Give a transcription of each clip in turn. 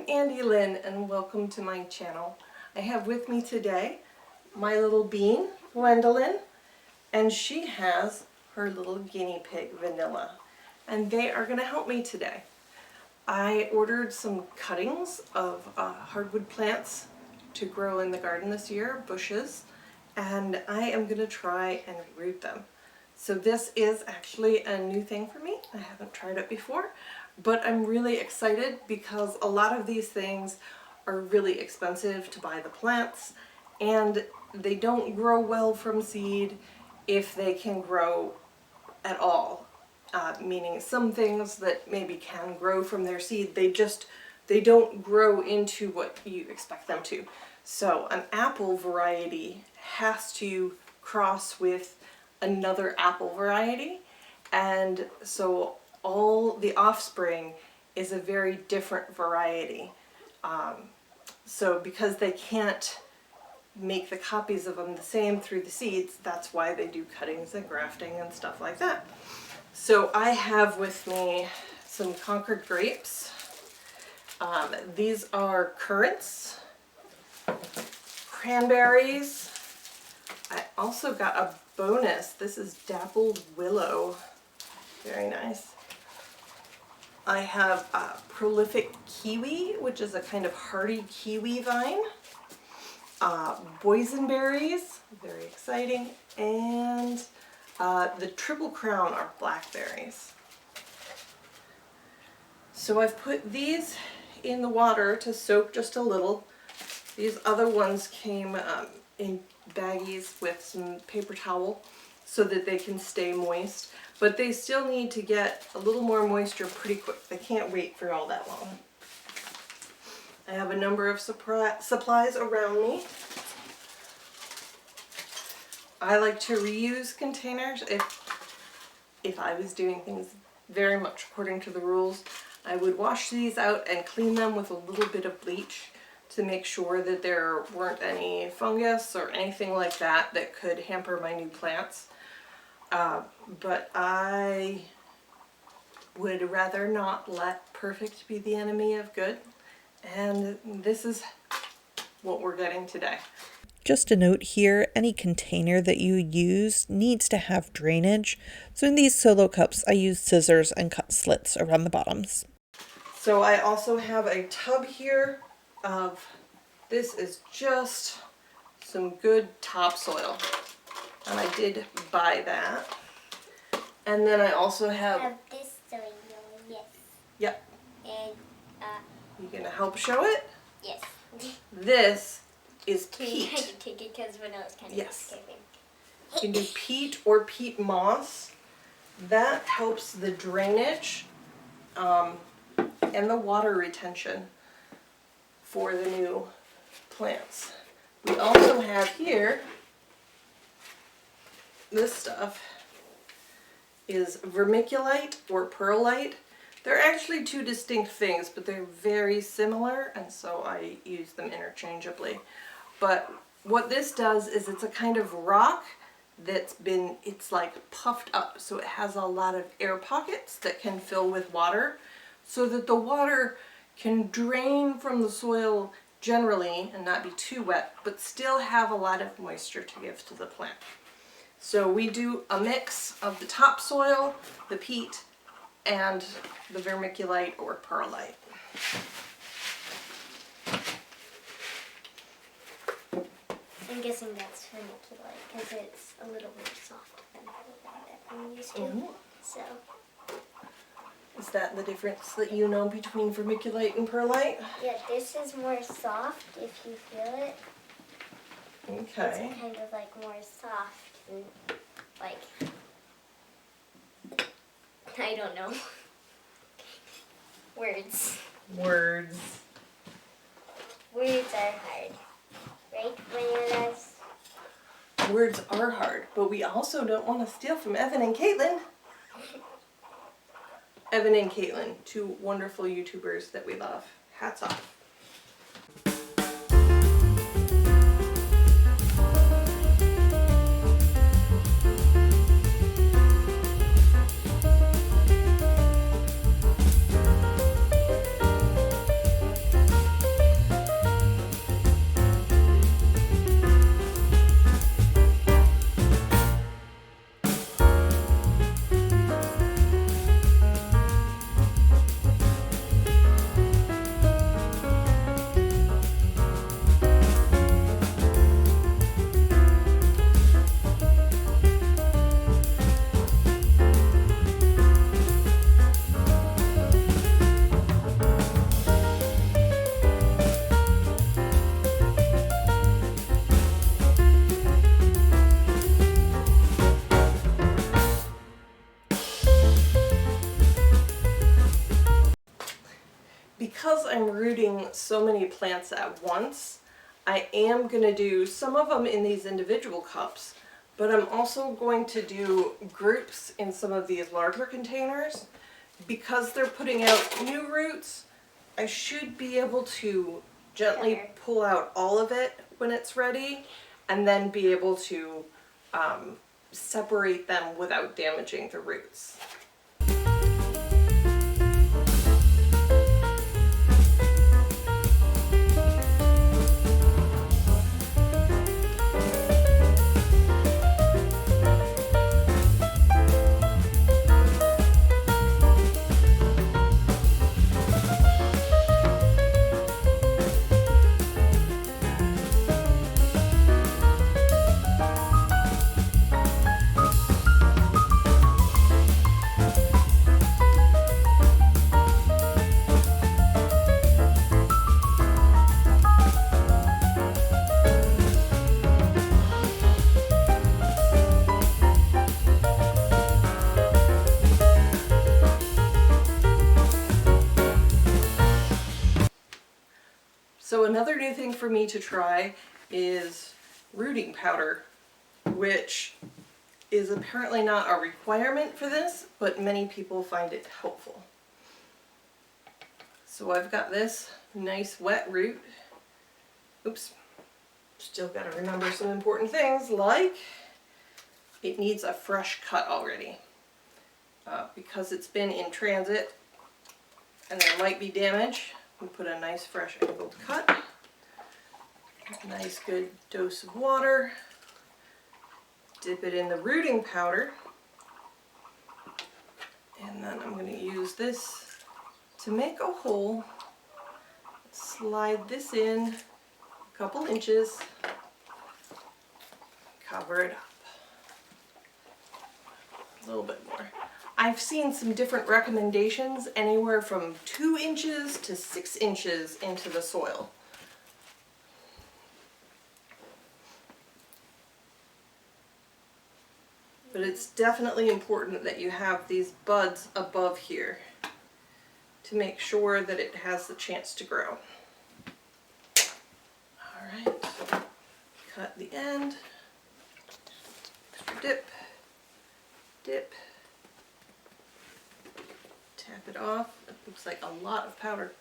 I'm Andy Lynn and welcome to my channel. I have with me today my little bean, Gwendolyn, and she has her little guinea pig, Vanilla, and they are going to help me today. I ordered some cuttings of hardwood plants to grow in the garden this year, bushes, and I am going to try and root them. So this is actually a new thing for me. I haven't tried it before, but I'm really excited because a lot of these things are really expensive to buy the plants, and they don't grow well from seed if they can grow at all. Meaning some things that maybe can grow from their seed, they don't grow into what you expect them to. So an apple variety has to cross with another apple variety, and so all the offspring is a very different variety. So because they can't make the copies of them the same through the seeds, that's why they do cuttings and grafting and stuff like that. So I have with me some Concord grapes. These are currants, cranberries. I also got a bonus. This is dappled willow. Very nice. I have prolific kiwi, which is a kind of hardy kiwi vine. Boysenberries, very exciting. And the Triple Crown are blackberries. So I've put these in the water to soak just a little. These other ones came in baggies with some paper towel so that they can stay moist, but they still need to get a little more moisture pretty quick. They can't wait for all that long. I have a number of supplies around me. I like to reuse containers. If I was doing things very much according to the rules, I would wash these out and clean them with a little bit of bleach to make sure that there weren't any fungus or anything like that that could hamper my new plants. But I would rather not let perfect be the enemy of good, and this is what we're getting today. Just a note here, any container that you use needs to have drainage. So in these solo cups, I use scissors and cut slits around the bottoms. So I also have a tub here of, this is just some good topsoil, and I did buy that. And then I also have this soil, yes. Yep. And You gonna help show it? yes. This is We had peat. to take it because when I was kind of Yes. escaping. You can do peat or peat moss. That helps the drainage and the water retention for the new plants. We also have here, this stuff is vermiculite or perlite. They're actually two distinct things, but they're very similar, and so I use them interchangeably. But what this does is it's a kind of rock it's like puffed up, so it has a lot of air pockets that can fill with water, so that the water can drain from the soil generally and not be too wet, but still have a lot of moisture to give to the plant. So we do a mix of the topsoil, the peat, and the vermiculite or perlite. I'm guessing that's vermiculite because it's a little more soft than perlite that I'm used to. Ooh. So, Is that the difference that you know between vermiculite and perlite? yeah, this is more soft if you feel it. Okay. It's kind of like more soft and like, I don't know. Words. Words. Words are hard. Right, bananas? Words are hard, but we also don't want to steal from Evan and Caitlin. Evan and Caitlin, two wonderful YouTubers that we love. Hats off. because I'm rooting so many plants at once, I am going to do some of them in these individual cups, but I'm also going to do groups in some of these larger containers. Because they're putting out new roots, I should be able to gently pull out all of it when it's ready, and then be able to separate them without damaging the roots. So another new thing for me to try is rooting powder, which is apparently not a requirement for this, but many people find it helpful. So I've got this nice wet root. Oops, still got to remember some important things, like it needs a fresh cut already. Because it's been in transit and there might be damage, we put a nice fresh angled cut, a nice good dose of water, dip it in the rooting powder, and then I'm going to use this to make a hole, slide this in a couple inches, cover it up. A little bit more. I've seen some different recommendations, anywhere from 2 inches to 6 inches into the soil. But it's definitely important that you have these buds above here to make sure that it has the chance to grow. Alright, cut the end, dip, dip, tap it off. It looks like a lot of powder.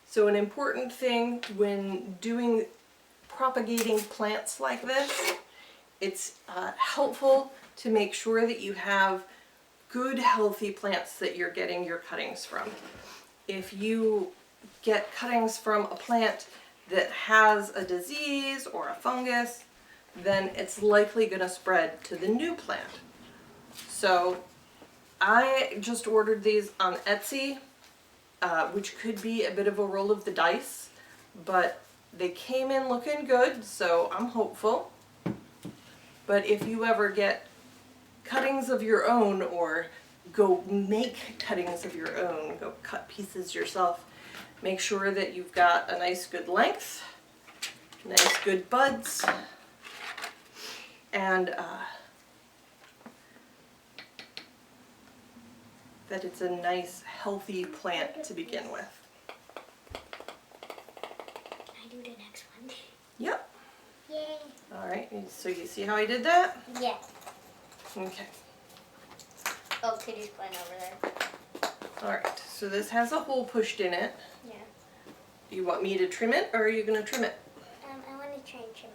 So an important thing when propagating plants like this, it's helpful to make sure that you have good healthy plants that you're getting your cuttings from. If you get cuttings from a plant that has a disease or a fungus, then it's likely going to spread to the new plant. So I just ordered these on Etsy, which could be a bit of a roll of the dice, but they came in looking good, so I'm hopeful. But if you ever get cuttings of your own, or go make cuttings of your own, go cut pieces yourself, make sure that you've got a nice good length, nice good buds, and that it's a nice healthy plant to begin with. Can I do the next one? Yep. Yay. Alright, so you see how I did that? Yeah. Okay. Oh, Kitty's playing over there. Alright, so this has a hole pushed in it. Yeah. Do you want me to trim it, or are you going to trim it? I want to change him.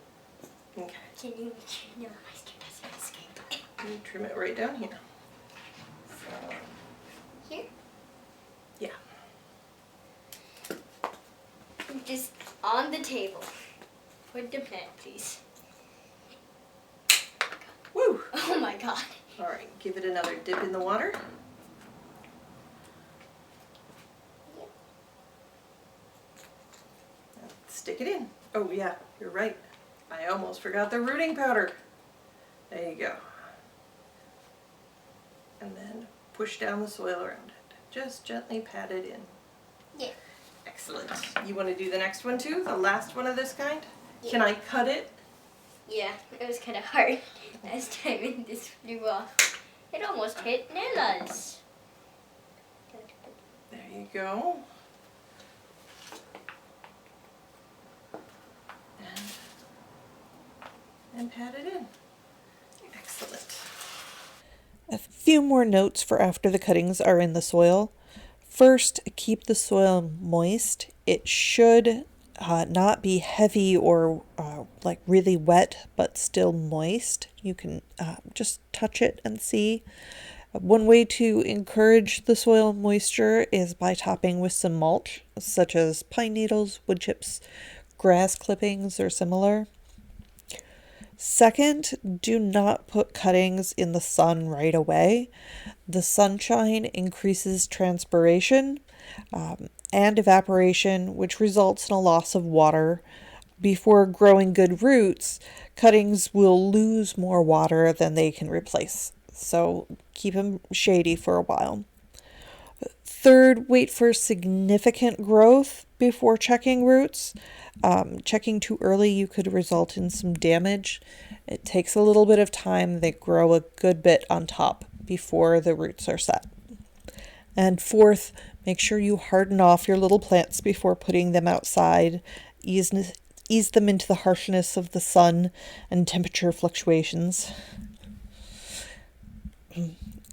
Okay. Can you no, my skin doesn't escape. You trim it right down here. So, Here? yeah. Just on the table. Put the plant, please. Woo! Oh my god. Alright, give it another dip in the water. Yep. Stick it in. Oh yeah, you're right. I almost forgot the rooting powder. There you go. And then push down the soil around it. Just gently pat it in. Yeah. Excellent. You want to do the next one too? The last one of this kind? Can I cut it? Yeah, it was kind of hard last time and this flew off. It almost hit Nella's. There you go. And pat it in. Excellent. A few more notes for after the cuttings are in the soil. First, keep the soil moist. It should not be heavy or like really wet, but still moist. You can just touch it and see. One way to encourage the soil moisture is by topping with some mulch, such as pine needles, wood chips, grass clippings, or similar. Second, do not put cuttings in the sun right away. The sunshine increases transpiration and evaporation, which results in a loss of water. Before growing good roots, cuttings will lose more water than they can replace. So keep them shady for a while. Third, wait for significant growth before checking roots. Checking too early, you could result in some damage. It takes a little bit of time. They grow a good bit on top before the roots are set. And fourth, make sure you harden off your little plants before putting them outside. Ease them into the harshness of the sun and temperature fluctuations.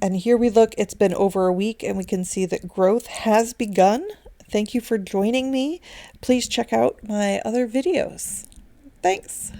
And here we look, it's been over a week and we can see that growth has begun. Thank you for joining me. Please check out my other videos. Thanks.